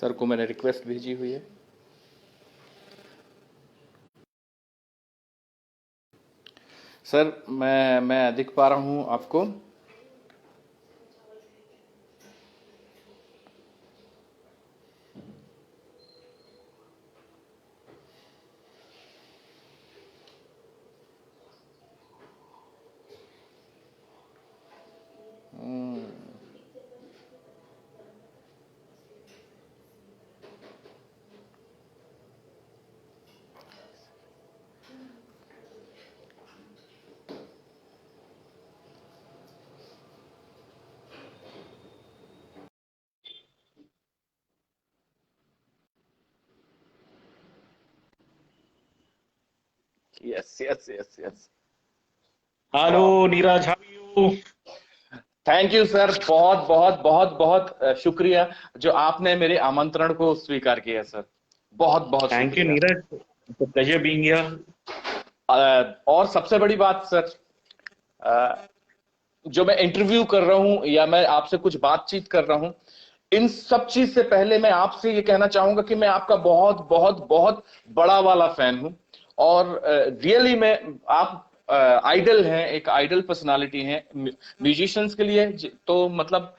Sir को मैंने request भेजी हुई है। सर मैं दिख पा रहा हूं आपको। Yes yes yes yes. Hello Neeraj, how are you? Thank you sir, बहुत बहुत बहुत बहुत शुक्रिया जो आपने मेरे आमंत्रण को स्वीकार किया सर। बहुत बहुत थैंक यू शुक्रिया। Neeraj, it's a pleasure being here. और सबसे बड़ी बात सर, जो मैं इंटरव्यू कर रहा हूं या मैं आपसे कुछ बातचीत कर रहा हूं, इन सब चीज से पहले मैं आपसे ये कहना चाहूंगा कि मैं आपका बहुत बहुत बहुत बड़ा वाला फैन हूं। और रियली में आप आइडल हैं, एक आइडल पर्सनालिटी हैं म्यूजिशियंस के लिए। तो मतलब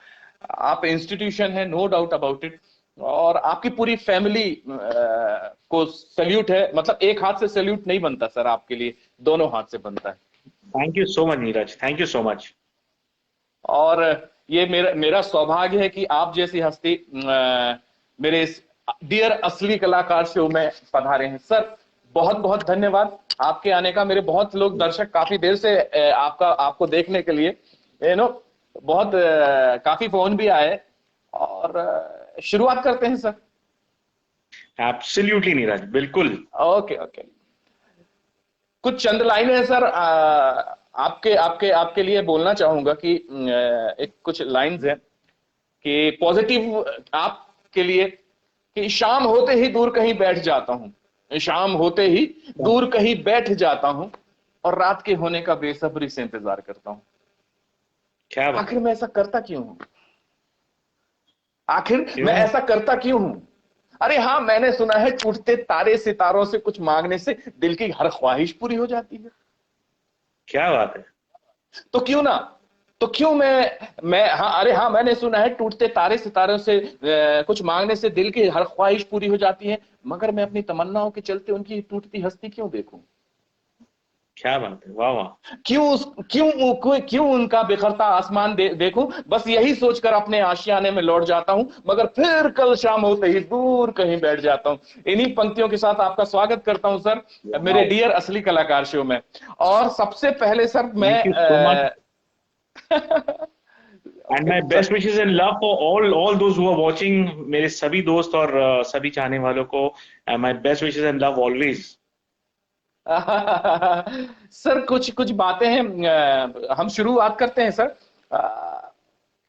आप इंस्टीट्यूशन है, नो डाउट अबाउट इट। और आपकी पूरी फैमिली को सैल्यूट है, मतलब एक हाथ से सैल्यूट नहीं बनता सर, आपके लिए दोनों हाथ से बनता है। Thank you so much Neeraj, thank you so much. और ये मेरा मेरा सौभाग्य है कि आप जैसी हस्ती मेरे इस डियर असली कलाकार शो में पधारे हैं सर। बहुत बहुत धन्यवाद आपके आने का। मेरे बहुत लोग दर्शक काफी देर से आपको देखने के लिए बहुत काफी फोन भी आए। और शुरुआत करते हैं सर। एब्सोल्युटली नीरज, बिल्कुल। Okay okay. कुछ चंद लाइनें हैं सर, आपके आपके आपके लिए बोलना चाहूंगा कि एक कुछ लाइंस हैं कि पॉजिटिव आपके लिए, कि शाम होते ही दूर कहीं बैठ जाता हूं, शाम होते ही दूर कहीं बैठ जाता हूं, और रात के होने का बेसब्री से इंतजार करता हूं। क्या बात आखिर है? मैं ऐसा करता क्यों हूं? आखिर मैं क्यों? ऐसा करता क्यों हूं? अरे हाँ, मैंने सुना है टूटते तारे सितारों से कुछ मांगने से दिल की हर ख्वाहिश पूरी हो जाती है। क्या बात है? तो क्यों ना, तो क्यों मैं हाँ, अरे हाँ, मैंने सुना है टूटते तारे सितारों से कुछ मांगने से दिल की हर ख्वाहिश पूरी हो जाती है, मगर मैं अपनी तमन्नाओं के चलते उनकी टूटती हस्ती क्यों देखूं? क्या बात है, वाह वाह। क्यों उनका बिखरता आसमान देखूं? बस यही सोचकर अपने आशियाने में लौट जाता हूं, मगर फिर कल शाम होते ही दूर कहीं बैठ जाता हूं। इन्हीं पंक्तियों के साथ आपका स्वागत करता हूं सर मेरे डियर असली कलाकार शो में। और सबसे पहले सर मैं thank you so much, and my best wishes and love for all those who are watching. मेरे सभी दोस्त और सभी चाहने वालों को my best wishes and love always. Sir कुछ कुछ बातें हैं, हम शुरुआत करते हैं सर।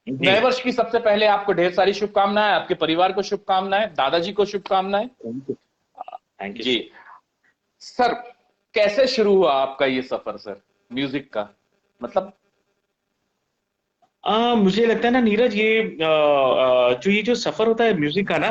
जी, नए वर्ष की सबसे पहले आपको ढेर सारी शुभकामनाएं, आपके परिवार को शुभकामनाएं, दादाजी को शुभकामनाएं। थैंक यू, थैंक यू जी सो सर, कैसे शुरू हुआ आपका ये सफर सर म्यूजिक का, मतलब? मुझे लगता है ना नीरज, ये जो सफर होता है म्यूजिक का ना,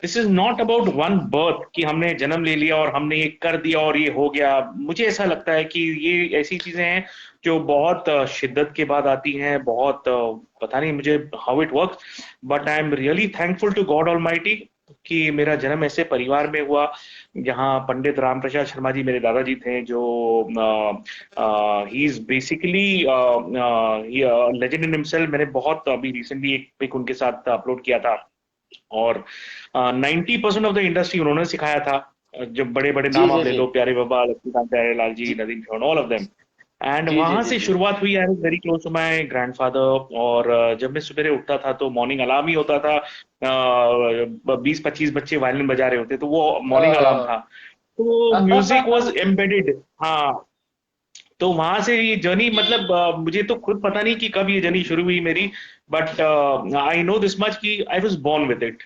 this is not about one birth कि हमने जन्म ले लिया और हमने ये कर दिया और ये हो गया। मुझे ऐसा लगता है कि ये ऐसी चीजें हैं जो बहुत शिद्दत के बाद आती हैं, बहुत पता नहीं मुझे how it works, but I am really thankful to God almighty कि मेरा जन्म ऐसे परिवार में हुआ जहाँ पंडित राम प्रसाद शर्मा जी मेरे दादाजी थे, जो he is basically legend in himself. मैंने बहुत अभी रिसेंटली एक पिक उनके साथ अपलोड किया था, और 90% ऑफ द इंडस्ट्री उन्होंने सिखाया था। जब बड़े बड़े जी नाम जी आप ले जी लो, प्यारे बाबा, लक्ष्मीकांत प्यारेलाल जी, जी Nadeem Shravan, all of them. And जी जी वहां जी से जी। शुरुआत हुई। I was very close to my grandfather. और जब मैं सवेरे उठता था तो मॉर्निंग अलार्म ही होता था, 20-25 बच्चे वायलिन बजा रहे होते, तो वो मॉर्निंग अलार्म था। तो म्यूजिक वाज एम्बेडेड। हाँ, तो वहां से ये जर्नी, मतलब मुझे तो खुद पता नहीं कि कब ये जर्नी शुरू हुई मेरी, but I know this much कि I was born with it.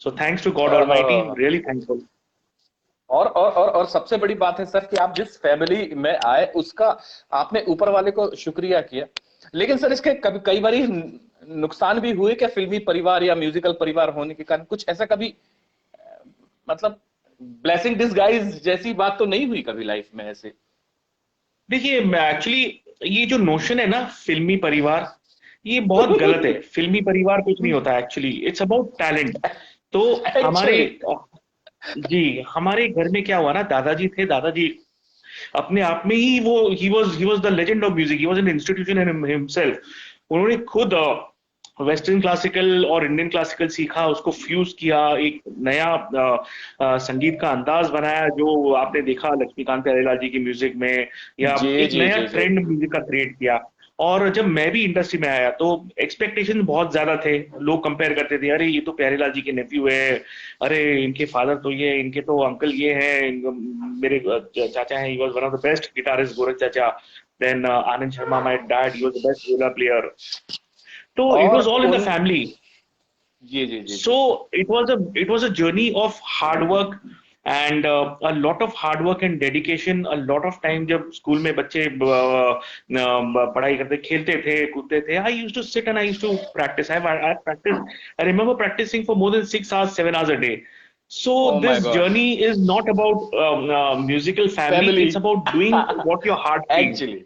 So thanks to God almighty, really thankful. और सबसे बड़ी बात है सर कि आप जिस फैमिली में आए उसका आपने ऊपर वाले को शुक्रिया किया। लेकिन सर इसके कभी कई बारी नुकसान भी हुए क्या फिल्मी परिवार या म्यूजिकल परिवार होने के कारण? कुछ ऐसा कभी मतलब ब्लेसिंग डिसगाइज जैसी बात तो नहीं हुई कभी लाइफ में ऐसे? देखिए एक्चुअली ये जो नोशन है ना फिल्मी परिवार, ये बहुत गलत है। फिल्मी परिवार कुछ नहीं होता एक्चुअली, इट्स अबाउट टैलेंट। तो हमारे एक्चुअली। जी, हमारे घर में क्या हुआ ना, दादाजी थे, दादाजी अपने आप में ही वो ही was the legend of music, he was an institution in himself. उन्होंने खुद वेस्टर्न क्लासिकल और इंडियन क्लासिकल सीखा, उसको फ्यूज किया, एक नया संगीत का अंदाज बनाया जो आपने देखा लक्ष्मीकांत प्यारेलाल जी की म्यूजिक में, या जी एक जी नया जी जी। ट्रेंड म्यूजिक का क्रिएट किया। और जब मैं भी इंडस्ट्री में आया तो एक्सपेक्टेशन बहुत ज्यादा थे। लोग कंपेयर करते थे, अरे ये तो प्यारेलाल जी के नेफ्यू है, अरे इनके फादर तो ये, इनके तो अंकल ये हैं, मेरे चाचा हैं, he was one of the best guitarist, Gorakh चाचा। Then Anand Sharma, my dad, he was the best viola player. तो इट और वाज ऑल इन द उन फैमिली। जी जी जी जी। So it was a journey of hard work, and a lot of hard work and dedication. A lot of time जब school में बच्चे पढ़ाई करते, खेलते थे, कूदते थे, I used to sit and I used to practice. I practiced. I remember practicing for more than 6 hours, 7 hours a day. So oh my this God. journey is not about musical family. Family. It's about doing what your heart feels. Actually,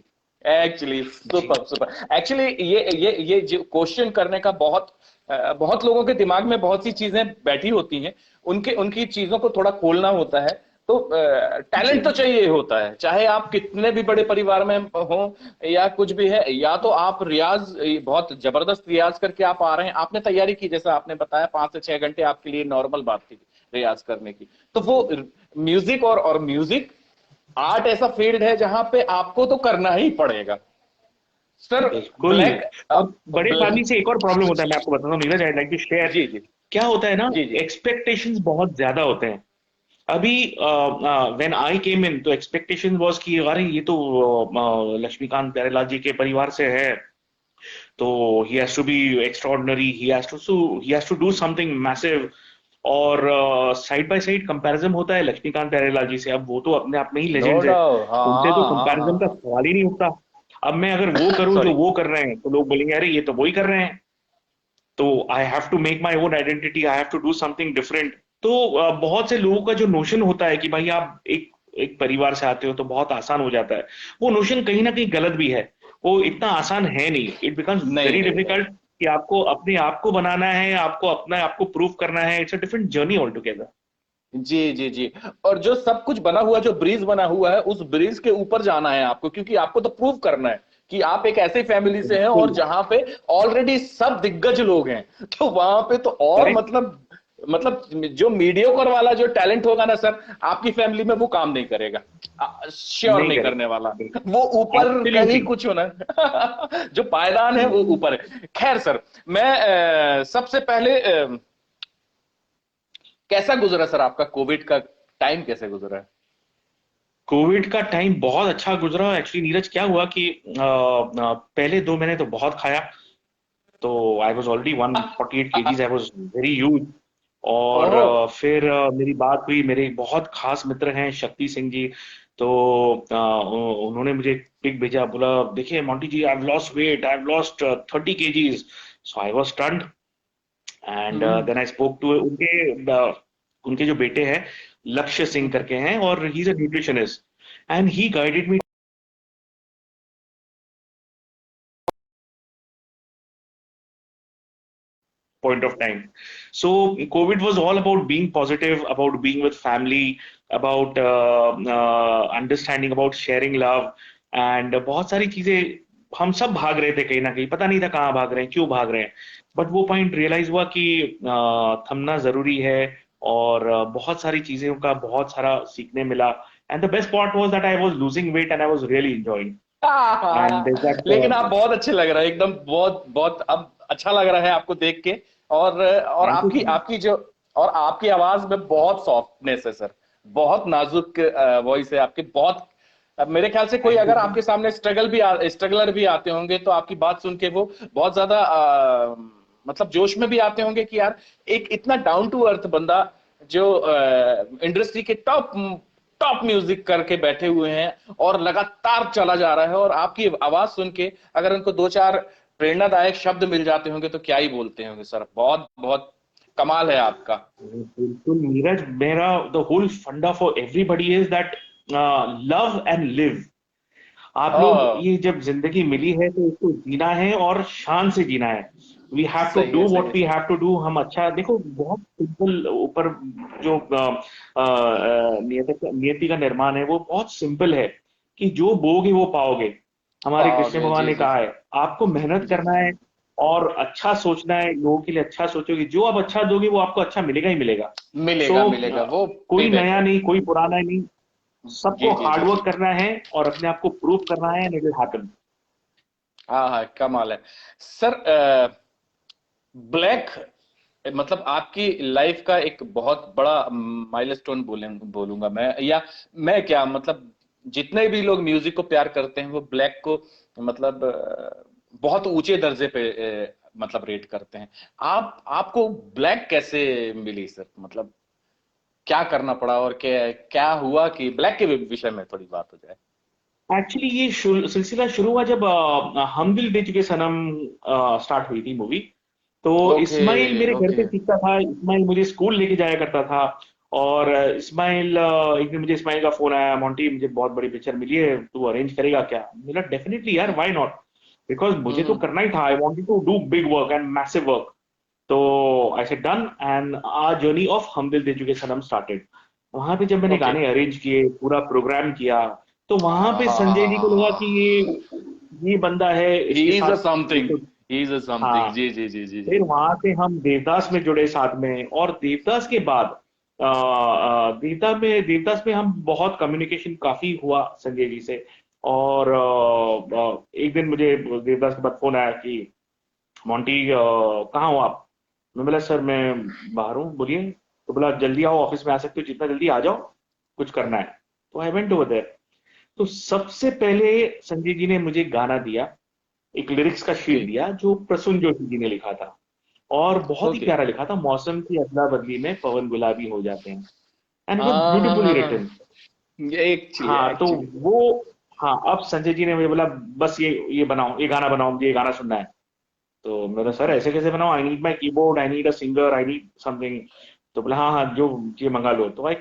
actually जी, super super. Actually ये जो question करने का बहुत बहुत लोगों के दिमाग में बहुत सी चीजें बैठी होती हैं, उनके उनकी चीजों को थोड़ा खोलना होता है। तो जी, टैलेंट तो चाहिए होता है, चाहे आप कितने भी बड़े परिवार में हो या कुछ भी है, या तो आप रियाज बहुत जबरदस्त रियाज करके आप आ रहे हैं, आपने तैयारी की जैसा आपने बताया 5 से 6 घंटे आपके लिए नॉर्मल बात थी रियाज करने की, तो वो म्यूजिक और म्यूजिक आर्ट ऐसा फील्ड है जहां पे आपको तो करना ही पड़ेगा सर। बिल्कुल। ब्लैक अब बड़े ब्लैक फैमिली से एक और प्रॉब्लम होता है, मैं आपको बताता हूँ Neeraj, I like to share. जी जी क्या होता है ना, जी जी। एक्सपेक्टेशंस बहुत ज्यादा होते हैं। अभी व्हेन आई केम इन, तो एक्सपेक्टेशन वाज कि अरे ये तो लक्ष्मीकांत प्यारेलाल जी के परिवार से है, तो he has to be extraordinary, he has to do something massive. और साइड बाय साइड कंपैरिजन होता है लक्ष्मीकांत प्यारेलाल जी से। अब वो तो अपने आप में ही नो लेजेंड्स है, डाउट, हाँ उनसे तो हाँ हाँ कंपैरिजन का हाँ। सवाल ही नहीं उठता। अब मैं अगर वो करूं जो सॉरी। वो कर रहे हैं, तो लोग बोलेंगे अरे ये तो वो ही कर रहे हैं। तो I have to make my own identity, I have to do something different. तो बहुत से लोगों का जो नोशन होता है कि भाई आप एक एक परिवार से आते हो तो बहुत आसान हो जाता है, वो नोशन कहीं ना कहीं गलत भी है। वो इतना आसान है नहीं, इट बिकम्स नहीं वेरी नहीं नहीं। डिफिकल्ट। कि आपको अपने आप को बनाना है, आपको अपना आपको प्रूव करना है, it's a different journey all together. जी जी जी। और जो सब कुछ बना हुआ, जो ब्रिज बना हुआ है, उस ब्रिज के ऊपर जाना है आपको, क्योंकि आपको तो प्रूव करना है कि आप एक ऐसे फैमिली से हैं और बिल्कुल। जहां पे ऑलरेडी सब दिग्गज लोग हैं। तो वहां पे तो और करेक्ट। मतलब जो मीडियोकर वाला जो टैलेंट होगा ना सर, आपकी फैमिली में वो काम नहीं करेगा, श्योर नहीं नहीं करने वाला। करेक्ट। वो ऊपर कहीं एब्सोल्युटली। कुछ होना जो पायदान है वो ऊपर है। खैर सर, मैं सबसे पहले कैसा गुजरा सर आपका कोविड का टाइम, कैसे गुजरा है? कोविड का टाइम बहुत अच्छा गुजरा एक्चुअली नीरज। क्या हुआ कि पहले 2 महीने तो बहुत खाया, तो I was already 148 kgs, I was very huge. और ओह। फिर मेरी बात हुई, मेरे एक बहुत खास मित्र हैं शक्ति सिंह जी। तो उन्होंने मुझे एक पिक भेजा, बोला देखिए Monty ji, I have lost weight, I have lost 30 kgs। So I was stunned. And hmm. Then I spoke to उनके जो बेटे हैं, लक्ष्य सिंह करके हैं, और he is a nutritionist, and he guided me point of time. So COVID was all about being positive, about being with family, about understanding, about sharing love, and बहुत सारी चीजें हम सब भाग रहे थे कहीं ना कहीं, पता नहीं था कहाँ भाग रहे हैं, क्यों भाग रहे हैं। बट वो पॉइंट रियलाइज हुआ कि थमना जरूरी है, और बहुत सारी चीजें का बहुत सारा सीखने मिला। And the best part was that I was losing weight and I was really enjoying. And लेकिन आप दैट बहुत अच्छे लग रहे हैं एकदम, बहुत बहुत अब अच्छा लग रहा है आपको देख के। और थैंक यू आपकी सो मच। आपकी जो और आपकी आवाज में बहुत सॉफ्टनेस है सर, बहुत नाजुक वॉइस है आपकी, बहुत। अब मेरे ख्याल से कोई थैंक यू अगर सो आपके मच। सामने स्ट्रगलर भी आते होंगे तो आपकी बात सुन के वो बहुत ज्यादा मतलब जोश में भी आते होंगे कि यार एक इतना डाउन टू अर्थ बंदा जो इंडस्ट्री के टॉप टॉप म्यूजिक करके बैठे हुए हैं और लगातार चला जा रहा है, और आपकी आवाज सुन के अगर उनको दो चार प्रेरणादायक शब्द मिल जाते होंगे तो क्या ही बोलते होंगे सर, बहुत बहुत कमाल है आपका। बिल्कुल नीरज, मेरा द होल फंडा for everybody is that love and live. आप लोग, हाँ, ये जब जिंदगी मिली है तो इसको जीना है और शान से जीना है। वी हैव टू सही है डू सही है what we sir. Have to do. हम अच्छा देखो, बहुत सिंपल ऊपर जो नियति का निर्माण है वो बहुत सिंपल है कि जो बोगे वो पाओगे। हमारे कृष्ण पाओगे, भगवान जी ने जी कहा है आपको मेहनत जी करना जी। है और अच्छा सोचना है, लोगों के लिए अच्छा सोचोगे, जो आप अच्छा दोगे वो आपको अच्छा मिलेगा ही मिलेगा। सो मिलेगा मिलेगा, वो कोई पे बैक नया है। नहीं, कोई पुराना नहीं, जी सबको जी जी जी। हार्डवर्क करना है और अपने आप को प्रूव करना है, एंड इट विल हैपन। हाँ हाँ, कमाल है सर। ब्लैक मतलब आपकी लाइफ का एक बहुत बड़ा माइलस्टोन बोलूंगा मैं, या मैं क्या मतलब, जितने भी लोग म्यूजिक को प्यार करते हैं वो ब्लैक को मतलब बहुत ऊंचे दर्जे पे मतलब रेट करते हैं। आपको ब्लैक कैसे मिली सर, मतलब क्या करना पड़ा और क्या क्या हुआ कि ब्लैक के विषय में थोड़ी बात हो जाए। एक्चुअली ये सिलसिला शुरू हुआ जब हम दिल दे चुके सनम स्टार्ट हुई थी मूवी। तो ओके इस्माइल मेरे घर ओके। पे सीखता था, इस्माइल मुझे स्कूल लेके जाया करता था। और इस्माइल एक दिन मुझे इस्माइल का फोन आया, मोंटी मुझे बहुत बड़ी पिक्चर मिली है, तू अरेंज करेगा क्या? मेरा डेफिनेटली यार, व्हाई नॉट। बिकॉज मुझे तो हम्म। करना ही था, I wanted to do big work and massive work. तो I said done, and our journey of Hum Dil दे चुके सनम स्टार्टेड। वहां पे जब मैंने ओके। गाने अरेंज किए, पूरा प्रोग्राम किया, तो वहां पे संजय जी को लगा कि हाँ, ये बंदा है, ही इसके इज अ साथ समथिंग, देखो। ही इज अ समथिंग, हाँ, जी जी जी जी जी। फिर वहां से हम देवदास में जुड़े साथ में, और देवदास के बाद देवदास में हम बहुत कम्युनिकेशन काफी हुआ संजय जी से। और एक दिन मुझे देवदास के बाद फोन आया कि मोंटी कहाँ हो आप? मैं बोला सर मैं बाहर हूँ, बोलिए। तो बोला जल्दी आओ, ऑफिस में आ सकते हो, जितना जल्दी आ जाओ, कुछ करना है। तो आई वेंट ओवर देयर। तो सबसे पहले संजय जी ने मुझे गाना दिया, एक लिरिक्स का ओके शीट दिया जो प्रसून जोशी जी ने लिखा था, और बहुत ही ओके। प्यारा लिखा था, मौसम की अदला बदली में पवन गुलाबी हो जाते हैं। एंड इट वॉज हाँ हाँ ब्यूटिफुली हाँ हाँ, रिटन। ये एक्चुअली हाँ तो एक्चुअली। वो, हाँ, अब संजय जी ने मुझे बोला बस ये बनाओ, ये गाना बनाओ, मुझे ये गाना सुनना है। तो मेरा सर ऐसे कैसे बनाओ, I need my keyboard, I need a singer, I need something. तो बोला हाँ हाँ, जो ये मंगा लो। तो I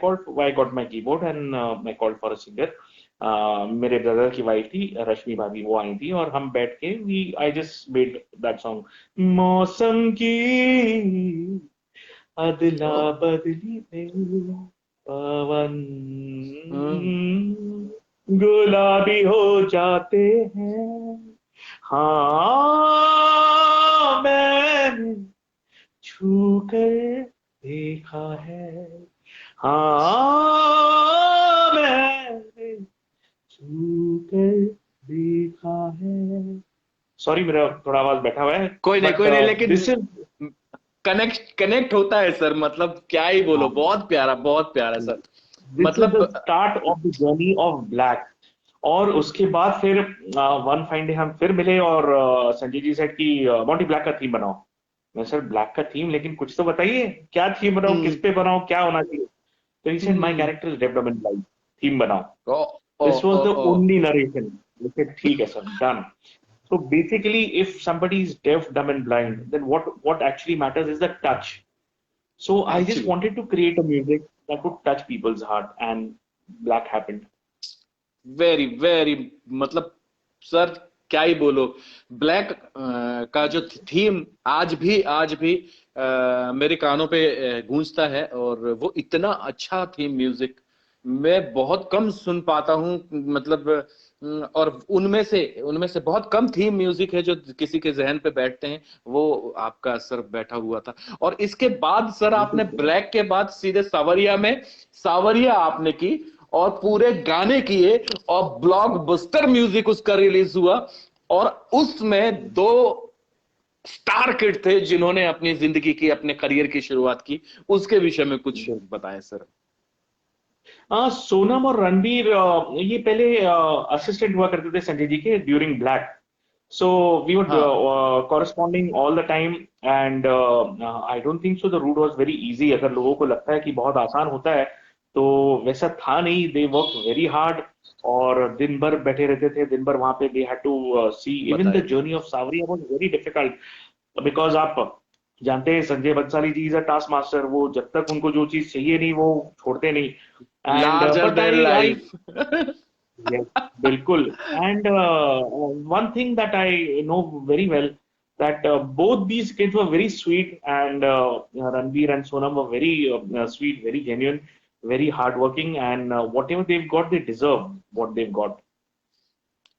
got my keyboard and I called for a singer. मेरे ब्रदर की वाइफ थी रश्मि भाभी, वो आई थी, और हम बैठ के we I just made that song, मौसम की अदला ओ, बदली में पवन हम्म। गुलाबी हो जाते हैं। हाँ मैंने छू कर देखा है। हाँ मैंने छू कर देखा है। सॉरी, मेरा थोड़ा आवाज बैठा हुआ है, बट कोई नहीं, लेकिन दिस इज, कनेक्ट होता है सर, मतलब क्या ही बोलो, बहुत प्यारा सर। दिस इज द मतलब start of the journey of black. और उसके बाद फिर वन फाइन डे हम फिर मिले, और संजय जी सेड कि मोंटी ब्लैक का थीम बनाओ। मैं सर ब्लैक का थीम, लेकिन कुछ तो बताइए, क्या थीम बनाओ, किस हम्म पे बनाओ, क्या होना चाहिए? तो he said my hmm. Character is development life, theme बनाओ। Oh oh this was oh the oh. Only narration. ठीक है sir, done. So basically, if somebody is deaf, dumb, and blind, then what actually matters is the touch. So I just actually wanted to create a music that would touch people's heart, and Black happened. Very very, मतलब sir क्या ही बोलो। Black का जो theme आज भी मेरे कानों पे गूंजता है, और वो इतना अच्छा थीम म्यूजिक मैं बहुत कम सुन पाता हूँ, मतलब और उनमें से बहुत कम थीम म्यूजिक है जो किसी के जहन पे बैठते हैं, वो आपका सर बैठा हुआ था। और इसके बाद सर आपने ब्लैक के बाद सीधे सावरिया में सावरिया आपने की, और पूरे गाने किए, और ब्लॉकबस्टर म्यूजिक उसका रिलीज हुआ। और उसमें दो स्टार किड थे जिन्होंने अपनी जिंदगी की, अपने करियर की शुरुआत की, उसके विषय में कुछ बताएं सर। सोनम और रणबीर ये पहले असिस्टेंट हुआ करते थे संजय जी के during Black. So we were हाँ, corresponding all the time, and I don't think so the route was very easy. अगर लोगों को लगता है कि बहुत आसान होता है, तो वैसा था नहीं। दे वर्क वेरी हार्ड, और दिन भर बैठे रहते थे, दिन भर वहां पे they had to see even the बताइए। Journey of Saawariya was very difficult, because आप जानते हैं Sanjay Bhansali ji is a task master, वो जब तक उनको जो चीज चाहिए नहीं वो छोड़ते नहीं। And larger but then I life. Yes, bilkul. And one thing that I know very well, that both these kids were very sweet, and Ranbir and Sonam were very sweet, very genuine, very hardworking, and whatever they've got, they deserve what they've got.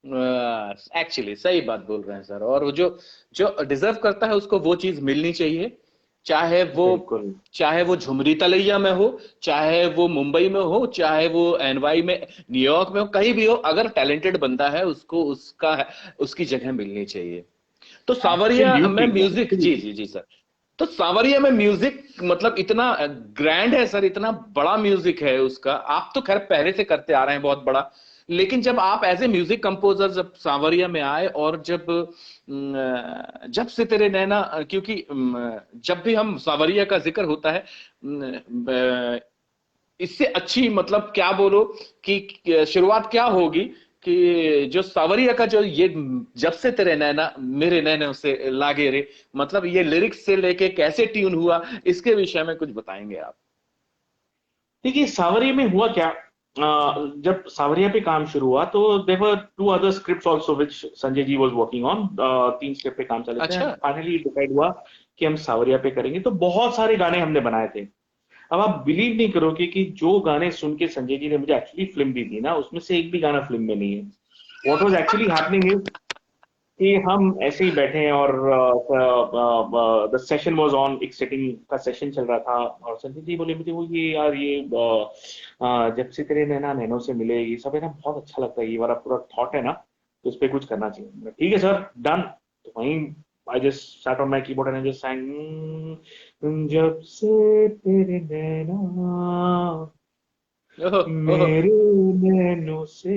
Actually सही बात बोल रहे हैं sir. और वो जो जो deserve करता है उसको वो चीज मिलनी चाहिए, चाहे वो बिल्कुल। चाहे वो झुमरी तलैया में हो, चाहे वो मुंबई में हो, चाहे वो एनवाई में, न्यूयॉर्क में हो, कहीं भी हो, अगर टैलेंटेड बंदा है उसको उसका उसकी जगह मिलनी चाहिए। तो सावरिया में Absolutely, म्यूजिक, जी absolutely. जी जी सर। तो सावरिया में म्यूजिक मतलब इतना ग्रैंड है सर, इतना बड़ा म्यूजिक है उसका। आप तो खैर पहले से करते आ रहे हैं बहुत बड़ा, लेकिन जब आप एज ए म्यूजिक कंपोजर जब सावरिया में आए, और जब से तेरे नैना, क्योंकि जब भी हम सावरिया का जिक्र होता है, इससे अच्छी मतलब क्या बोलो कि शुरुआत क्या होगी कि जो सावरिया का जो ये जब से तेरे नैना मेरे नैनों से लागे रे, मतलब ये लिरिक्स से लेके कैसे ट्यून हुआ, इसके विषय में कुछ बताएंगे आप? देखिए सावरिया में हुआ क्या, जब सावरिया पे काम शुरू हुआ तो there were two other scripts also which Sanjay ji was working on, 3 script पे काम चल रहे थे, अच्छा। एंड फाइनली डिसाइड हुआ कि हम सावरिया पे करेंगे। तो बहुत सारे गाने हमने बनाए थे। अब आप बिलीव नहीं करोगे कि जो गाने सुन के संजय जी ने मुझे एक्चुअली फिल्म दी थी ना, उसमें से एक भी गाना फिल्म में नहीं है। What was actually happening is कि हम ऐसे ही बैठे हैं और द सेशन वाज ऑन, एक सेटिंग का सेशन चल रहा था, और संजय जी बोले मुझे, वो ये यार ये जब से तेरे नैना नैनों से मिले, ये सब है ना बहुत अच्छा लगता है, ये वाला पूरा थॉट है ना, तो उस पर कुछ करना चाहिए। मैं, ठीक है सर, डन। तो वहीं I just sat on my keyboard and I just sang, जब से तेरे नैना ओहो। ओहो। मेरे नैनों से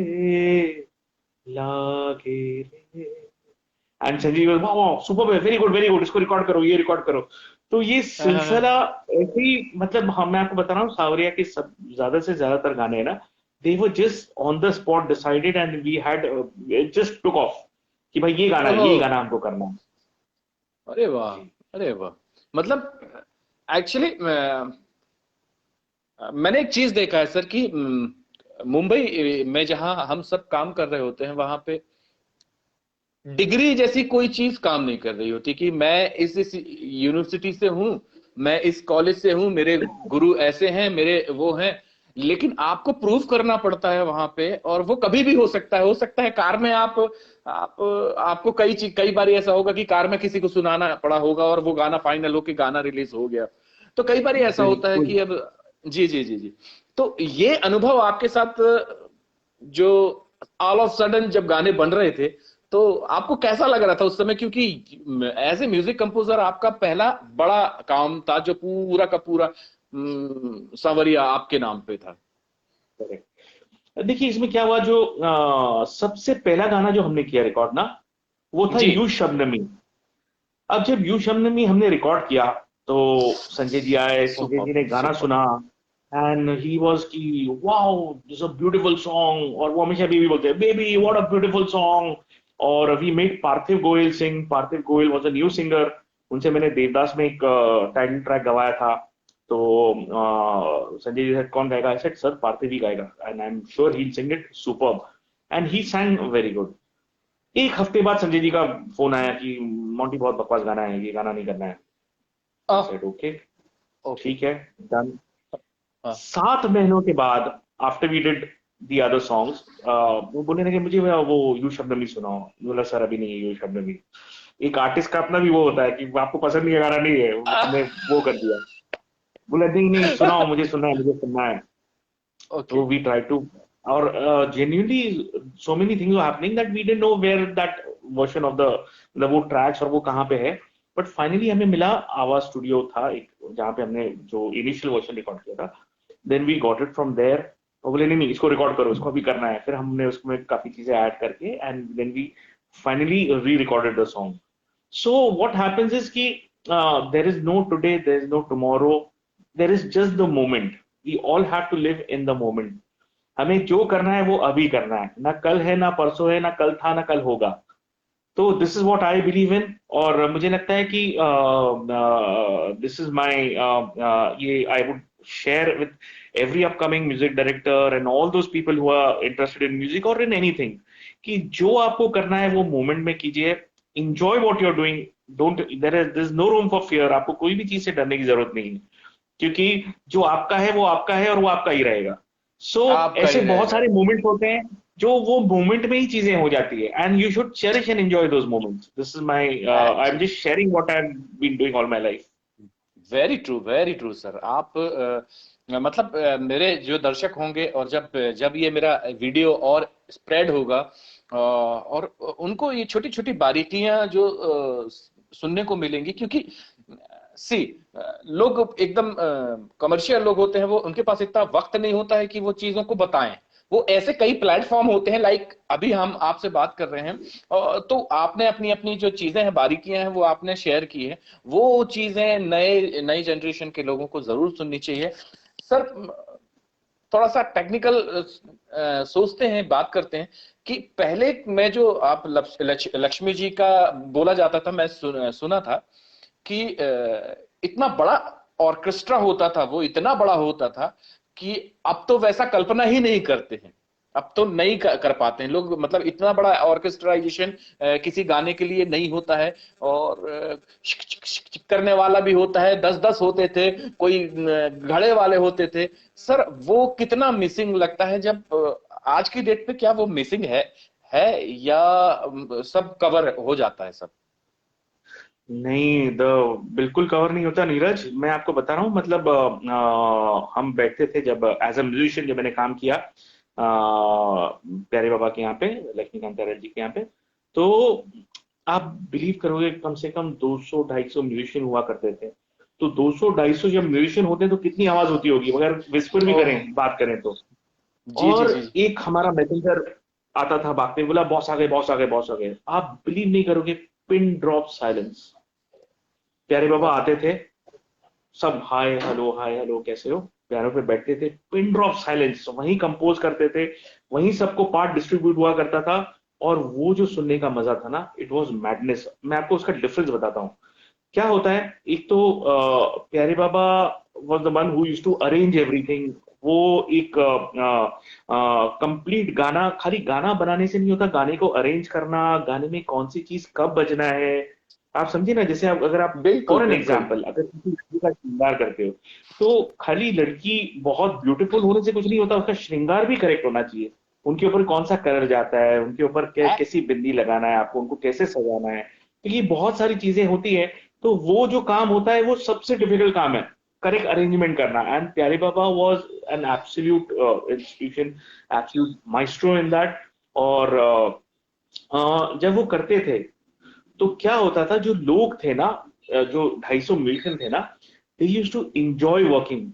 लागे रे, एंड संजीव वाह वाह सुपर है, वेरी गुड, इसको रिकॉर्ड करो, ये रिकॉर्ड करो। तो ये सिलसिला ऐसे ही, मतलब हम, मैं आपको बता रहा हूँ सावरिया के सब ज्यादा से ज्यादातर गाने हैं ना, they were just on the spot decided, and we had just took off कि भाई ओहो। ये गाना हमको करना है। अरे वाह। जी। अरे वाह। मतलब एक्चुअली मैंने एक चीज देखा है सर कि मुंबई में जहां हम सब काम कर रहे होते हैं, वहां पे डिग्री जैसी कोई चीज काम नहीं कर रही होती कि मैं इस यूनिवर्सिटी से हूं, मैं इस कॉलेज से हूं, मेरे गुरु ऐसे हैं, मेरे वो हैं। लेकिन आपको प्रूफ करना पड़ता है वहां पे, और वो कभी भी हो सकता है। हो सकता है कार में आप आपको कई बार ऐसा होगा कि कार में किसी को सुनाना पड़ा होगा और वो गाना फाइनल होके गाना रिलीज हो गया। तो कई बार ऐसा होता है बिल्कुल। कि अब, जी जी जी जी। तो ये अनुभव आपके साथ जो ऑल ऑफ सडन जब गाने बन रहे थे, तो आपको कैसा लग रहा था उस समय? क्योंकि एज ए म्यूजिक कंपोजर आपका पहला बड़ा काम था जो पूरा का पूरा सांवरिया आपके नाम पे था। करेक्ट। देखिए इसमें क्या हुआ, जो सबसे पहला गाना जो हमने किया रिकॉर्ड ना, वो था जी। यू शबनमी। अब जब यू शबनमी हमने रिकॉर्ड किया तो संजय जी आए, संजय सुपर जी ने गाना सुपर। सुना, एंड ही वाज की wow this a beautiful song, और वो हमेशा बेबी बोलते हैं, baby what a beautiful song. और we made Parthiv Goyal sing, Parthiv Goyal was a new singer, उनसे मैंने देवदास में एक टाइटल ट्रैक गवाया था। तो संजय जी said, कौन गाएगा? आई सेड सर पार्थिव ही गाएगा, and I am sure he will sing it superb, and he sang very good. एक हफ्ते बाद संजय जी का फोन आया कि मोंटी बहुत बकवास गाना है, ये गाना नहीं करना है। I said okay, okay. ठीक है, डन। हाँ। 7 महीनों के बाद after we did the other songs, वो बोलने लगे मुझे वो यू शब्नमी सुनाओ। बोला सर अभी नहीं है यू शब्नमी। एक आर्टिस्ट का अपना भी वो होता है कि आपको पसंद नहीं है गाना, नहीं है, हमने वो कर दिया। बोला नहीं नहीं सुनाओ, मुझे सुनना है, मुझे सुनना है। ओके। तो वी ट्राई टू, और genuinely so many things were happening that we didn't know where that version of the वो tracks और वो कहाँ पे है। बट फाइनली हमें मिला, आवाज स्टूडियो था एक जहाँ पे हमने जो इनिशियल वर्जन रिकॉर्ड किया था, then we got it from there. और बोले नहीं नहीं इसको रिकॉर्ड करो, इसको भी करना है। फिर हमने उसमें काफी चीजें ऐड करके, and then we finally re recorded the song. So what happens is कि there is no today, there is no tomorrow, there is just the moment, we all have to live in the moment. हमें जो करना है वो अभी करना है, ना कल है ना परसों है, ना कल था ना कल होगा। तो this is what I believe in. और मुझे लगता है कि दिस इज माय, ये I would share with every upcoming music director and all those people who are interested in music और इन एनीथिंग, कि जो आपको करना है वो मोमेंट में कीजिए, enjoy what you are doing, don't, there is no room for fear. आपको कोई भी चीज से डरने की जरूरत नहीं है, क्योंकि जो आपका है वो आपका है और वो आपका ही रहेगा। सो आपका ऐसे ही बहुत रहेगा। सारे मोमेंट होते हैं जो वो मोमेंट में ही चीजें हो जाती है, and you should cherish and enjoy those moments. This is my, I am just sharing what I have been doing all my life. Very true sir. आप मतलब मेरे जो दर्शक होंगे, और जब जब ये मेरा वीडियो और स्प्रेड होगा, और उनको ये छोटी छोटी बारीकियां जो सुनने को मिलेंगी, क्योंकि सी लोग एकदम कमर्शियल लोग होते हैं, वो उनके पास इतना वक्त नहीं होता है कि वो चीजों को बताएं। वो ऐसे कई प्लेटफॉर्म होते हैं, लाइक अभी हम आपसे बात कर रहे हैं, तो आपने अपनी अपनी जो चीजें हैं, बारीकियां हैं, वो आपने शेयर की है। वो चीजें नए नई जनरेशन के लोगों को जरूर सुननी चाहिए। सर थोड़ा सा टेक्निकल सोचते हैं, बात करते हैं कि पहले मैं जो आप लक्ष्मी जी का बोला जाता था, मैं सुना था कि इतना बड़ा ऑर्केस्ट्रा होता था, वो इतना बड़ा होता था कि अब तो वैसा कल्पना ही नहीं करते हैं। अब तो नहीं कर पाते हैं लोग, मतलब इतना बड़ा ऑर्केस्ट्राइजेशन किसी गाने के लिए नहीं होता है। और शिक शिक शिक शिक करने वाला भी होता है, 10-10 होते थे, कोई घड़े वाले होते थे। सर वो कितना मिसिंग लगता है, जब आज की डेट पे क्या वो मिसिंग है या सब कवर हो जाता है सब? नहीं, द बिल्कुल कवर नहीं होता नीरज। मैं आपको बता रहा हूँ, मतलब हम बैठते थे जब एज अ म्यूजिशियन, जब मैंने काम किया प्यारे बाबा के यहाँ पे, लक्ष्मीकांत प्यारे जी के यहाँ पे, तो आप बिलीव करोगे कम से कम 200-250 म्यूजिशियन हुआ करते थे। तो 200-250 जब म्यूजिशियन होते हैं तो कितनी आवाज होती होगी अगर विस्पर भी ओह, करें, बात करें तो। जी जी और जी। एक हमारा मैसेंजर आता था भागते हुए, बोला बॉस आ गए, बॉस आ गए, बॉस आ गए। आप बिलीव नहीं करोगे, पिन ड्रॉप साइलेंस। प्यारे बाबा वाह। आते थे, सब हाय हेलो कैसे हो, पियानो पे बैठते थे, पिन ड्रॉप साइलेंस, वहीं कंपोज करते थे, वहीं सबको पार्ट डिस्ट्रीब्यूट हुआ करता था। और वो जो सुनने का मजा था ना, इट वाज मैडनेस। मैं आपको उसका डिफरेंस बताता हूँ। क्या होता है, एक तो Pyare Baba was the one who used to arrange everything. वो एक कंप्लीट गाना, खाली गाना बनाने से नहीं होता, गाने को अरेंज करना, गाने में कौन सी चीज कब बजना है। आप समझे ना, जैसे आप, अगर आप बिल्कुल फॉर एन बिल्कुल। एग्जाम्पल, अगर किसी लड़की का श्रृंगार करते हो, तो खाली लड़की बहुत ब्यूटीफुल होने से कुछ नहीं होता, उसका श्रृंगार भी करेक्ट होना चाहिए। उनके ऊपर कौन सा कलर जाता है, उनके ऊपर कैसी बिंदी लगाना है आपको, उनको कैसे सजाना है, तो ये बहुत सारी चीजें होती है। तो वो जो काम होता है वो सबसे डिफिकल्ट काम है, करेक्ट अरेंजमेंट करना। And Pyare Baba was an absolute institution, absolute maestro in that. और जब वो करते थे तो क्या होता था, जो लोग थे ना, जो 250 म्यूजिशियन थे ना, they used to enjoy working.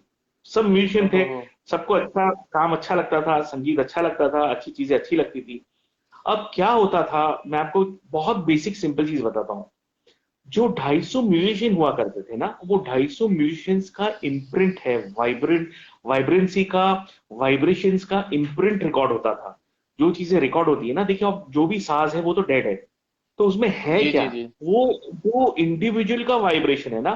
सब म्यूजिशियन थे, ओहो। सबको अच्छा काम अच्छा लगता था, संगीत अच्छा लगता था, अच्छी चीजें अच्छी लगती थी। अब क्या होता था, मैं आपको बहुत बेसिक सिंपल चीज बताता हूँ। जो 250 म्यूजिशियन हुआ करते थे ना, वो 250 म्यूजिशियंस का इम्प्रिंट है, वाइब्रेंसी का, वाइब्रेशंस का इम्प्रिंट रिकॉर्ड होता था। जो चीजें रिकॉर्ड होती है ना, देखिए अब जो भी साज है वो तो डेड है, तो उसमें है जी क्या, जी जी वो जो इंडिविजुअल का वाइब्रेशन है ना,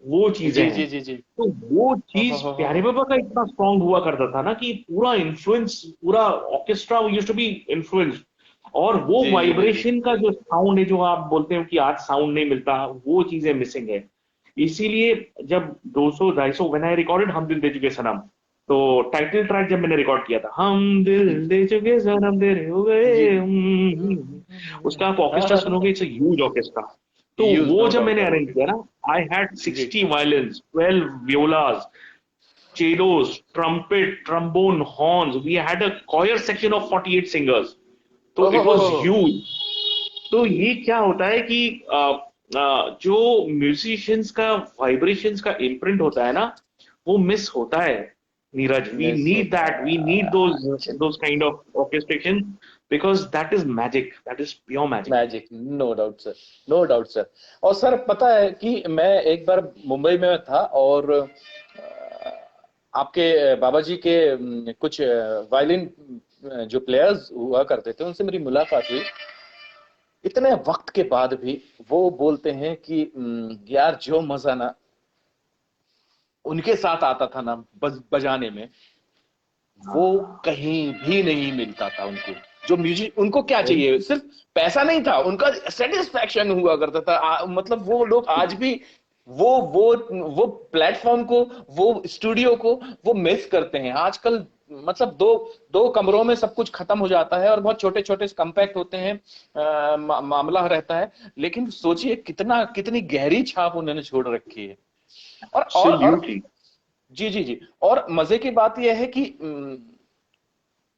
वो चीजें जी हैं। जी जी जी। तो वो चीज प्यारे ओहो। बाबा का इतना स्ट्रांग हुआ करता था ना, कि पूरा इन्फ्लुएंस, पूरा orchestra used to be influenced. और वो जी जी जी जी। वाइब्रेशन का जो साउंड है, जो आप बोलते हो कि आज साउंड नहीं मिलता, वो चीजें मिसिंग है। इसीलिए जब 200-250 व्हेन आई रिकॉर्डेड हम दिल दे चुके सनम, तो टाइटल ट्रैक जब मैंने रिकॉर्ड किया था, हम दिल दे चुके सनम तेरे हो जी। गए उसका आप ऑर्केस्ट्रा सुनोगे, इट्स अ ह्यूज ऑर्केस्ट्रा। तो यूज, वो नो जब डाउट मैंने अबाउट अरेंज इट। किया ना, आई हैड जी 60 violins, 12 violas, cellos, trumpet, trombone, horns. We had a choir section of 48 singers. तो इट वाज ओहो। ह्यूज। तो ये क्या होता है कि जो म्यूजिशियंस का वाइब्रेशंस का इम्प्रिंट होता है ना, वो मिस होता है नीरज। वी मिस नीड होता दैट, वी नीड है। Those kind of orchestration, because that is magic, that is pure magic. Magic, no doubt sir, no doubt sir. और सर पता है कि मैं एक बार मुंबई में था, और आपके बाबा जी के कुछ वायलिन जो प्लेयर्स हुआ करते थे उनसे मेरी मुलाकात हुई। इतने वक्त के बाद भी वो बोलते हैं कि यार जो मजा ना उनके साथ आता था ना बजाने में, वो कहीं भी नहीं मिलता था उनको। जो म्यूजिक उनको क्या चाहिए, सिर्फ पैसा नहीं था उनका, सेटिस्फैक्शन हुआ करता था। मतलब वो लोग आज भी वो प्लेटफॉर्म को, वो स्टूडियो को वो मिस करते हैं आजकल। मतलब दो दो कमरों में सब कुछ खत्म हो जाता है और बहुत छोटे छोटे कंपैक्ट होते हैं, मामला रहता है। लेकिन सोचिए कितना कितनी गहरी छाप उन्होंने छोड़ रखी है। और जी जी जी। और मजे की बात यह है कि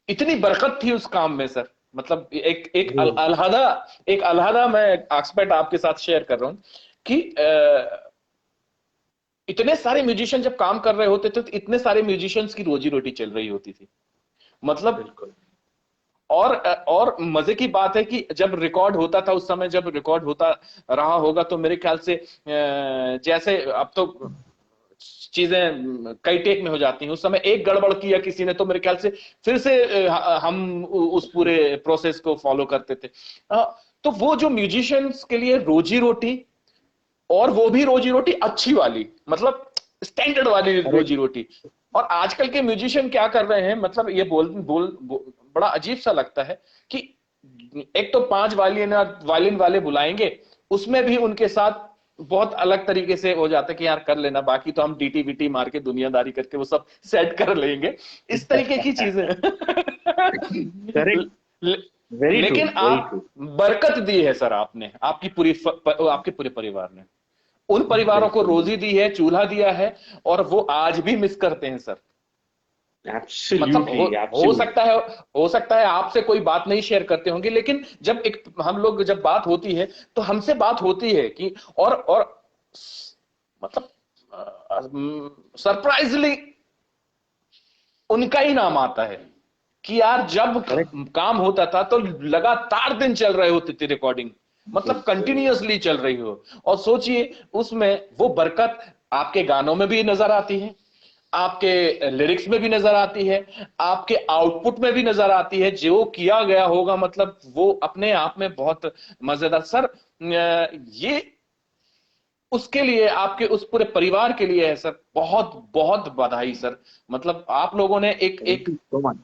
इतनी बरकत थी उस काम में सर। मतलब एक अलहदा मैं एक्सपेक्ट आपके साथ शेयर कर रहा हूं कि इतने सारे म्यूजिशियन जब काम कर रहे होते थे तो इतने सारे म्यूजिशियंस की रोजी रोटी चल रही होती थी। मतलब और मजे की बात है कि जब रिकॉर्ड होता था, उस समय जब रिकॉर्ड होता रहा होगा तो मेरे ख्याल से जैसे अब तो चीजें कई टेक में हो जाती हैं, उस समय एक गड़बड़ किया किसी ने तो मेरे ख्याल से फिर से हम उस पूरे प्रोसेस को फॉलो करते थे। तो वो जो म्यूजिशियंस के लिए रोजी रोटी, और वो भी रोजी रोटी अच्छी वाली, मतलब स्टैंडर्ड वाली रोजी रोटी। और आजकल के म्यूजिशियन क्या कर रहे हैं, मतलब ये बोल बड़ा अजीब सा लगता है कि एक तो 5 वायलिन वाले बुलाएंगे, उसमें भी उनके साथ बहुत अलग तरीके से हो जाता है कि यार कर लेना, बाकी तो हम डीटी वीटी मार के दुनियादारी करके वो सब सेट कर लेंगे, इस तरीके की चीजें। वेरी ट्रू, लेकिन वेरी आप ट्रू। बरकत दी है सर, आपने, आपके पूरे परिवार ने, उन परिवारों को बिल्कुल, रोजी दी है, चूल्हा दिया है, और वो आज भी मिस करते हैं सर। मतलब एब्सोल्युटली, हो सकता है आपसे कोई बात नहीं शेयर करते होंगे, लेकिन जब एक हम लोग जब बात होती है तो हमसे बात होती है कि और मतलब सरप्राइजली उनका ही नाम आता है कि यार जब करेक्ट। काम होता था तो लगातार दिन चल रहे होते थे रिकॉर्डिंग, मतलब कंटिन्यूअसली चल रही हो। और सोचिए उसमें वो बरकत आपके गानों में भी नजर आती है, आपके लिरिक्स में भी नजर आती है, आपके आउटपुट में भी नजर आती है, जो किया गया होगा मतलब वो अपने आप में बहुत मजेदार सर। ये उसके लिए, आपके उस पूरे परिवार के लिए है सर, बहुत बहुत बधाई सर। मतलब आप लोगों ने एक थैंक एक यू सो मच।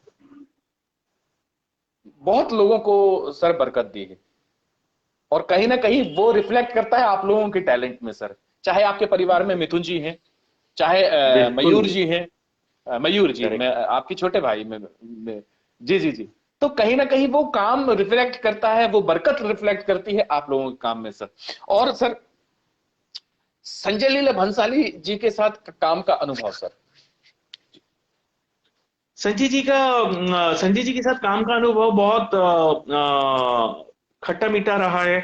बहुत लोगों को सर बरकत दी है, और कहीं ना कहीं वो रिफ्लेक्ट करता है आप लोगों के टैलेंट में सर। चाहे आपके परिवार में मिथुन जी हैं, चाहे बिल्कुल। मयूर जी हैं, मयूर जी, मैं करेक्ट। आपकी छोटे भाई में जी जी जी। तो कहीं ना कहीं वो काम रिफ्लेक्ट करता है, वो बरकत रिफ्लेक्ट करती है आप लोगों के काम में सर। और सर संजय लीला भंसाली जी के साथ काम का अनुभव सर। संजय जी के साथ काम का अनुभव बहुत खट्टा मीठा रहा है।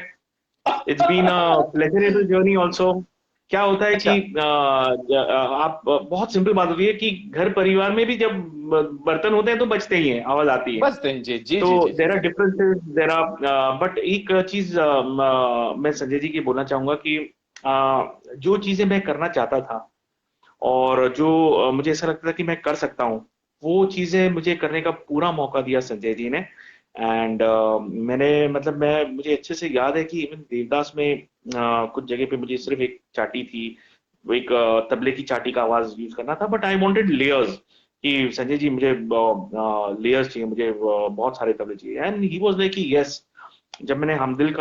It's been a pleasurable journey also. क्या होता है कि अच्छा। आप बहुत सिंपल बात होती है कि घर परिवार में भी जब बर्तन होते हैं तो बजते ही हैं, आवाज आती है। बस जी जी तो जी जी जी देर आर जी। डिफरेंसेस, देर आर, बट एक चीज मैं संजय जी की बोलना चाहूंगा कि जो चीजें मैं करना चाहता था और जो मुझे ऐसा लगता था कि मैं कर सकता हूँ, वो चीजें मुझे करने का पूरा मौका दिया संजय जी ने। एंड मैंने मतलब मैं मुझे अच्छे से याद है कि इवन देवदास में कुछ जगह पे मुझे सिर्फ एक चाटी थी, वो एक तबले की चाटी का आवाज यूज करना था, बट आई वांटेड लेयर्स कि संजय जी मुझे लेयर्स चाहिए, मुझे बहुत सारे तबले चाहिए। And he was like yes. जब मैंने हमदिल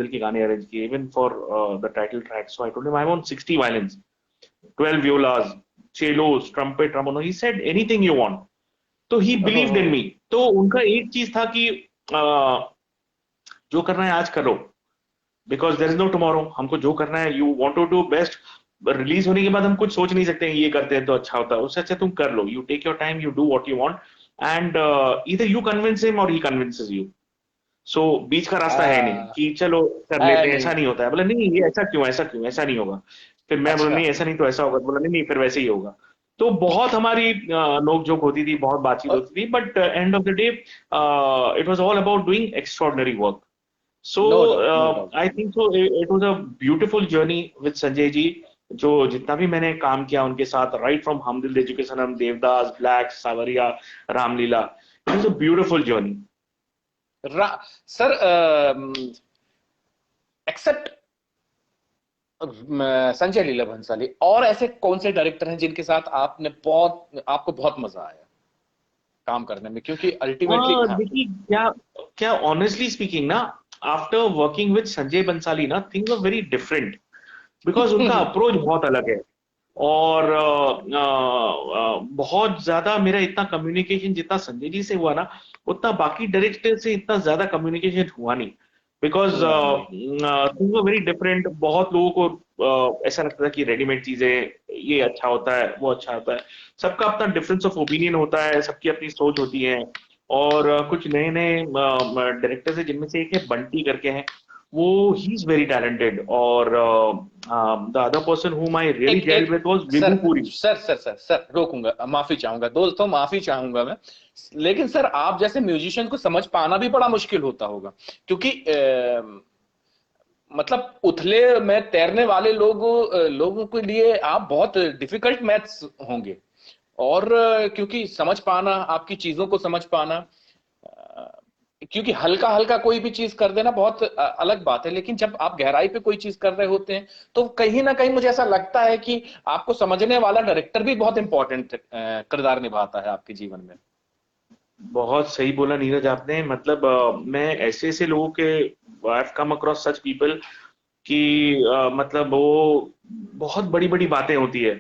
के गाने अरेंज किए even for the title track, so I told him I want 60 violins, 12 violas, cellos, trumpet, trombone. He said anything you want. तो ही बिलीव्ड इन मी। तो उनका एक चीज था कि जो करना है आज करो, because there is no tomorrow. हमको जो करना है, you want to do best. Release होने के बाद हम कुछ सोच नहीं सकते हैं ये करते हैं तो अच्छा होता है, उससे अच्छा तुम कर लो, you take your time, you do what you want, and इधर यू कन्विंस हिम और ही कन्विंसेस यू। सो बीच का रास्ता है नहीं कि चलो कर है लेते हैं, नहीं। ऐसा नहीं होता है। बोला नहीं ये ऐसा क्यों, ऐसा क्यों, ऐसा नहीं होगा। फिर मैं बोला अच्छा। नहीं ऐसा नहीं तो ऐसा होगा, बोला नहीं नहीं फिर वैसे ही होगा। तो बहुत हमारी नोक झोंक होती थी, बहुत बातचीत और होती थी, but end of the day it was all about doing extraordinary work. So no doubt no doubt. I think so. It was a beautiful journey with Sanjay ji. जो जितना भी मैंने काम किया उनके साथ, राइट फ्रॉम हम दिल दे चुके सनम, Devdas, Black, Saawariya, Ramleela, it is a beautiful journey. Sir, except Sanjay Leela Bhansali, और ऐसे कौन से डायरेक्टर हैं जिनके साथ आपको बहुत मजा आया काम करने में? क्योंकि अल्टीमेटली, हाँ। देखिए, क्या क्या ऑनेस्टली स्पीकिंग ना, after working with Sanjay Bhansali ना, things are very different, because उनका अप्रोच बहुत अलग है। और बहुत ज्यादा मेरा इतना कम्युनिकेशन जितना संजय जी से हुआ ना, उतना बाकी डायरेक्टर से इतना ज्यादा कम्युनिकेशन हुआ नहीं, बिकॉज हुआ नहीं। Things are very different. बहुत लोगों को ऐसा लगता था कि रेडीमेड चीजें ये अच्छा होता है, वो अच्छा होता है। सबका अपना डिफरेंस ऑफ ओपिनियन होता है, सबकी अपनी सोच होती है। और कुछ नए नए डायरेक्टर्स है, जिनमें से एक है बंटी करके है, वो ही इज वेरी टैलेंटेड। और the other person whom I really एक gelled एक with was sir Vibhu Puri. Sir रोकूंगा, माफी चाहूंगा दोस्तों, माफी चाहूंगा मैं। लेकिन सर, आप जैसे म्यूजिशियन को समझ पाना भी बड़ा मुश्किल होता होगा, क्योंकि मतलब उथले में तैरने वाले लोगों के लिए आप बहुत डिफिकल्ट मैथ्स होंगे। और क्योंकि समझ पाना, आपकी चीजों को समझ पाना, क्योंकि हल्का हल्का कोई भी चीज कर देना बहुत अलग बात है, लेकिन जब आप गहराई पे कोई चीज कर रहे होते हैं, तो कहीं ना कहीं मुझे ऐसा लगता है कि आपको समझने वाला डायरेक्टर भी बहुत इंपॉर्टेंट किरदार निभाता है आपके जीवन में। बहुत सही बोला नीरज आपने। मतलब मैं ऐसे ऐसे लोगों के, I have come across such people कि मतलब वो बहुत बड़ी बड़ी बातें होती है।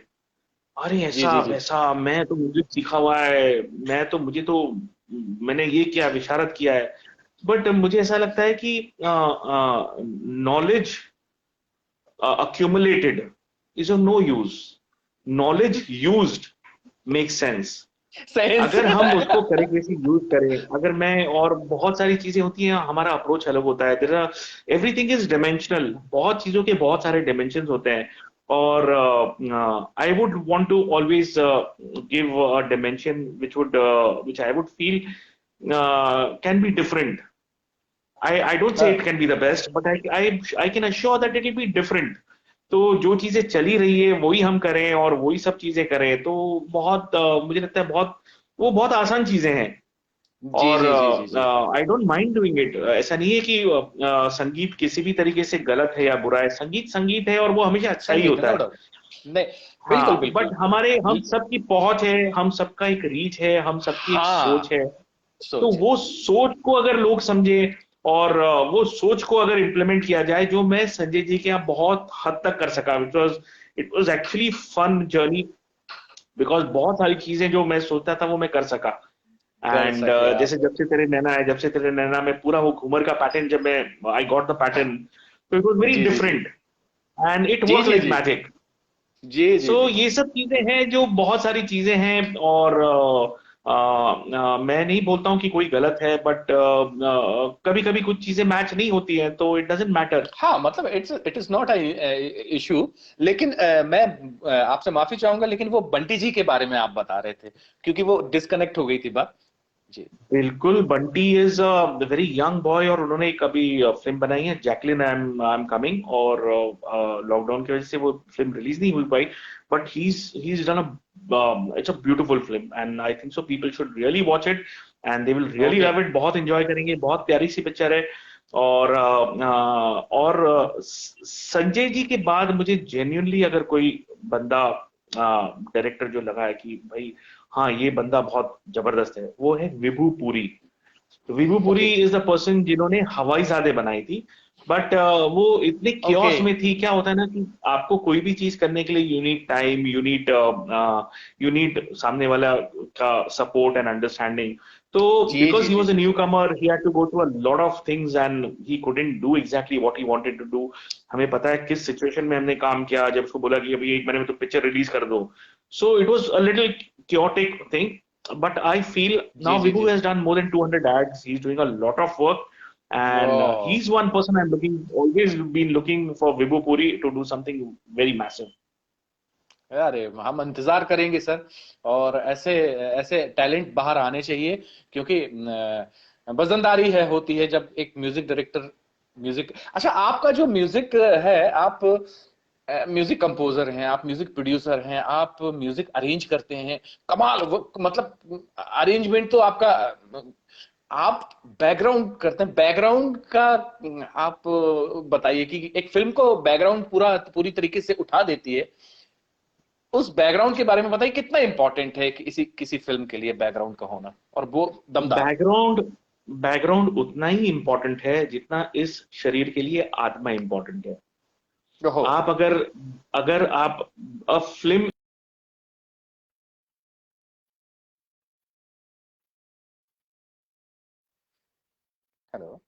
अरे जी ऐसा जी जी। वैसा, मैं तो म्यूजिक सीखा हुआ है, मैं तो मुझे तो मैंने ये किया, विशारद किया है। बट मुझे ऐसा लगता है कि knowledge accumulated is of no use. Knowledge used makes sense. Sense. अगर हम उसको करेक्टली से यूज करें, अगर मैं, और बहुत सारी चीजें होती हैं, हमारा अप्रोच अलग होता है। There are, everything is dimensional, बहुत चीजों के बहुत सारे डिमेंशंस होते हैं। और I would want to always give a dimension which I would feel can be different. I don't say it can be the best, but I can assure that it will be different. तो जो चीजें चली रही है वही हम करें और वही सब चीजें करें, तो बहुत मुझे लगता है बहुत, वो बहुत आसान चीजें हैं। जी और जी जी जी जी। I don't mind doing it. ऐसा नहीं है कि संगीत किसी भी तरीके से गलत है या बुरा है। संगीत संगीत है और वो हमेशा अच्छा ही संगीत है, होता नो है। डाउट। नहीं, बिल्कुल हाँ, बट बिल्कुल। हमारे, हम सबकी पहुंच है, हम सबका एक रीच है, हम सबकी एक सोच हाँ, है। तो सोच है। वो सोच को अगर लोग समझे और वो सोच को अगर इम्प्लीमेंट किया जाए, जो मैं संजय जी के यहाँ बहुत हद तक कर सका, it was actually fun journey, because बहुत सारी चीजें जो मैं सोचता था वो मैं कर सका। कर एंड सके आप। जैसे जब से तेरे नैना है, जब से तेरे नैना में पूरा वो घूमर का पैटर्न, जब मैं आई गॉट द पैटर्न, तो इट वाज वेरी जी जी जी डिफरेंट एंड इट जी वर्क जी लाइक जी मैजिक। जी जी सो जी। ये सब चीजें हैं, जो बहुत सारी चीजें हैं। और मैं नहीं बोलता हूँ कि कोई गलत है, बट कभी कभी कुछ चीजें मैच नहीं होती हैं, तो इट डजेंट मैटर। हाँ, मतलब it is not a issue. लेकिन मैं आपसे माफी चाहूंगा, लेकिन वो बंटी जी के बारे में आप बता रहे थे, क्योंकि वो डिस्कनेक्ट हो गई थी बात। जी बिल्कुल, Bunty is a very young boy, और उन्होंने एक अभी फिल्म बनाई है, जैकलिन आई एम कमिंग, और लॉकडाउन की वजह से वो फिल्म रिलीज नहीं हुई पाई। But he is done a, it's a beautiful film, and I think so people should really watch it, and they will really okay. Love it. बहुत enjoy करेंगे, बहुत प्यारी सी पिक्चर है। और संजय जी के बाद मुझे जेन्युइनली अगर कोई बंदा, डायरेक्टर जो लगा है कि भाई हाँ ये बंदा बहुत जबरदस्त है, वो है विभू पुरी। तो Vibhu Puri okay. Is the person जिन्होंने हवाई जादे बनाई थी। बट वो इतने ओके। क्योस में थी। क्या होता है ना कि आपको कोई भी चीज करने के लिए you need time, you need सामने वाला का सपोर्ट एंड अंडरस्टैंडिंग। तो जी बिकॉज जी ही जी वॉज अ जी न्यू जी। Comer, he had to go through a lot of things and he couldn't do exactly what he wanted to do. हमें पता है किस सिचुएशन में हमने काम किया, जब उसको बोला कि अभी 1 महीने में तो पिक्चर रिलीज कर दो। So it was a little chaotic thing. But I feel now जी जी Vibhu ji. has done more than 200 ads. He's doing a lot of work, and वाह। he's one person I'm looking, always been looking for Vibhu Puri to do something very massive. अरे, हम इंतजार करेंगे sir. और ऐसे ऐसे टैलेंट बाहर आने चाहिए, क्योंकि वजनदारी है होती है जब एक म्यूजिक डायरेक्टर म्यूजिक। अच्छा, आपका जो म्यूजिक है, आप म्यूजिक कंपोजर हैं, आप म्यूजिक प्रोड्यूसर हैं, आप म्यूजिक अरेंज करते हैं, कमाल मतलब अरेंजमेंट तो आपका, आप बैकग्राउंड करते हैं, बैकग्राउंड का आप बताइए कि एक फिल्म को बैकग्राउंड पूरी तरीके से उठा देती है, उस बैकग्राउंड के बारे में बताइए, कितना इंपॉर्टेंट है किसी किसी फिल्म के लिए बैकग्राउंड का होना, और वो दमदार। बैकग्राउंड बैकग्राउंड उतना ही इम्पोर्टेंट है जितना इस शरीर के लिए आत्मा इम्पोर्टेंट है। ओहो। आप अगर अगर आप अ फिल्म हेलो।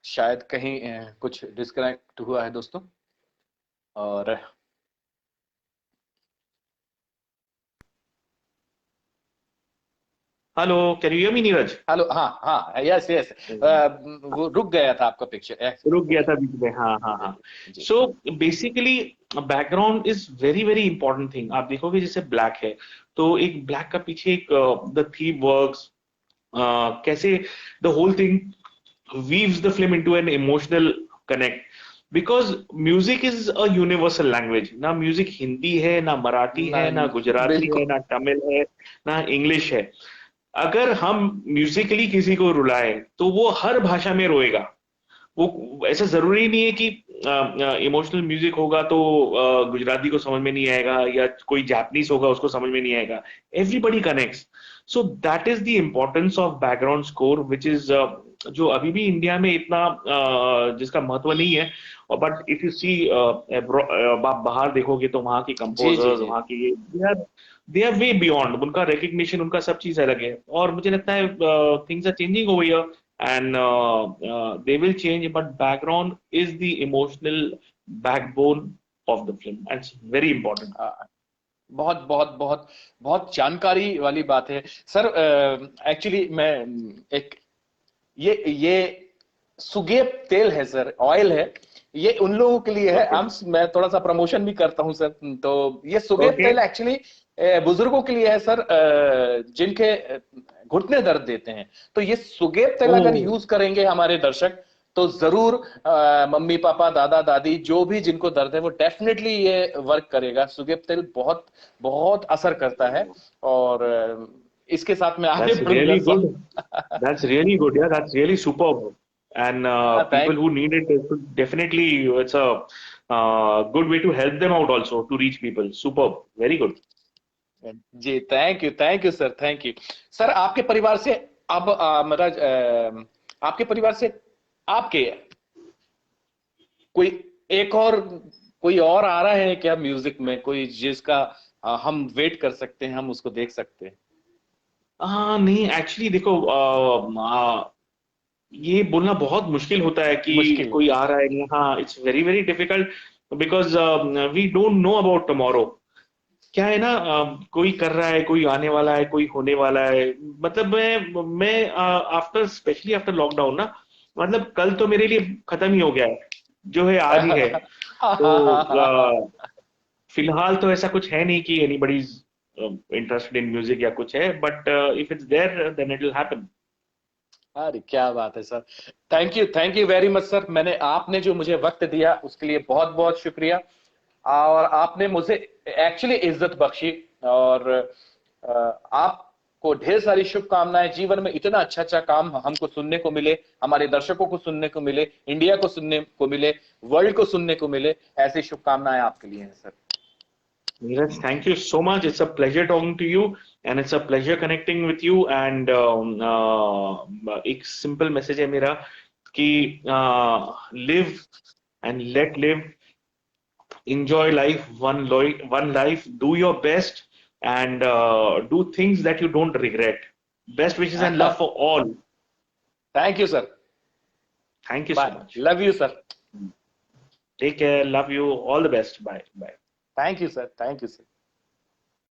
शायद कहीं कुछ डिस्कनेक्ट हुआ है दोस्तों, और hello, can you hear me Neeraj? Hello, हाँ हाँ, यस यस, वो रुक गया था आपका पिक्चर, रुक गया था बीच में, हाँ हाँ हाँ। जी। So basically background is very very important thing. आप देखोगे जैसे ब्लैक है, तो एक ब्लैक का पीछे एक द थीम वर्क्स, कैसे the whole thing weaves the film into an emotional connect, because music is a universal language। ना म्यूजिक हिंदी है, ना मराठी ना, है, ना गुजराती है, बिल्कुल। ना तमिल है, ना इंग्लिश है। अगर हम म्यूजिकली किसी को रुलाएं तो वो हर भाषा में रोएगा। वो ऐसा जरूरी नहीं है कि इमोशनल म्यूजिक होगा तो गुजराती को समझ में नहीं आएगा, या कोई जापानीज होगा उसको समझ में नहीं आएगा। Everybody connects. So that is the importance of background score, which is जो अभी भी इंडिया में इतना जिसका महत्व नहीं है। बट इफ यू सी बाहर देखोगे तो वहाँ की जी जी कंपोजर्स, जी। वहाँ की दे आर वे बियॉन्ड। उनका रिकग्निशन, उनका सब चीज अलग है। और मुझे लगता है things are changing over here, and they will change, but background is the emotional backbone of the film, and it's very important। बहुत बहुत बहुत बहुत जानकारी वाली बात है सर। एक्चुअली मैं एक, ये सुगेप तेल है सर, ऑयल है, ये उन लोगों के लिए है। ओके मैं थोड़ा सा प्रमोशन भी करता हूं सर। तो ये सुगेप ओके। तेल एक्चुअली बुजुर्गों के लिए है सर, जिनके घुटने दर्द देते हैं। तो ये सुगेप तेल ओ अगर यूज करेंगे हमारे दर्शक, तो जरूर मम्मी पापा दादा दादी जो भी जिनको दर्द है, वो डेफिनेटली ये वर्क करेगा। सुगेप तेल बहुत बहुत असर करता है। और इसके साथ मैं आगे that's बढ़ूंगा really good। सब। That's really good, yeah, that's really superb। And people thank who need it, it should definitely, it's a good way to help them out also, to reach people। Superb, very good। जी, thank you sir, thank you sir. आपके परिवार से, अब मतलब आपके परिवार से आपके कोई एक और, कोई और आ रहा है क्या म्यूजिक में, कोई जिसका हम वेट कर सकते हैं, हम उसको देख सकते हैं? हाँ नहीं, एक्चुअली देखो ये बोलना बहुत मुश्किल होता है कि मुश्किल है। कोई आ रहा है नहीं। हाँ, it's very very difficult, because we don't know about tomorrow. क्या है ना, कोई कर रहा है, कोई आने वाला है, कोई होने वाला है। मतलब मैं आफ्टर, स्पेशली आफ्टर लॉकडाउन ना, मतलब कल तो मेरे लिए खत्म ही हो गया है, जो है आज ही है। तो फिलहाल तो ऐसा कुछ है नहीं कि anybody is interested in music या कुछ है, but if it's there then it will happen. अरे क्या बात है sir. Thank you very much sir. मैंने, आपने जो मुझे वक्त दिया उसके लिए बहुत बहुत शुक्रिया। और आपने मुझे एक्चुअली इज्जत बख्शी। और आपको ढेर सारी शुभकामनाएं, जीवन में इतना अच्छा अच्छा काम हमको सुनने को मिले, हमारे दर्शकों को सुनने को मिले, इंडिया को सुनने को मिले, वर्ल्ड को सुनने को मिले। ऐसी शुभकामनाएं आपके लिए हैं sir. Neeraj, thank you so much। It's a pleasure talking to you, and it's a pleasure connecting with you। And एक simple message है मेरा कि live and let live, enjoy life, one life, do your best, and do things that you don't regret। Best wishes and love for all। Thank you sir. Thank you so bye, much। Love you sir. Take care, love you, all the best। Bye bye। Thank you sir, thank you sir.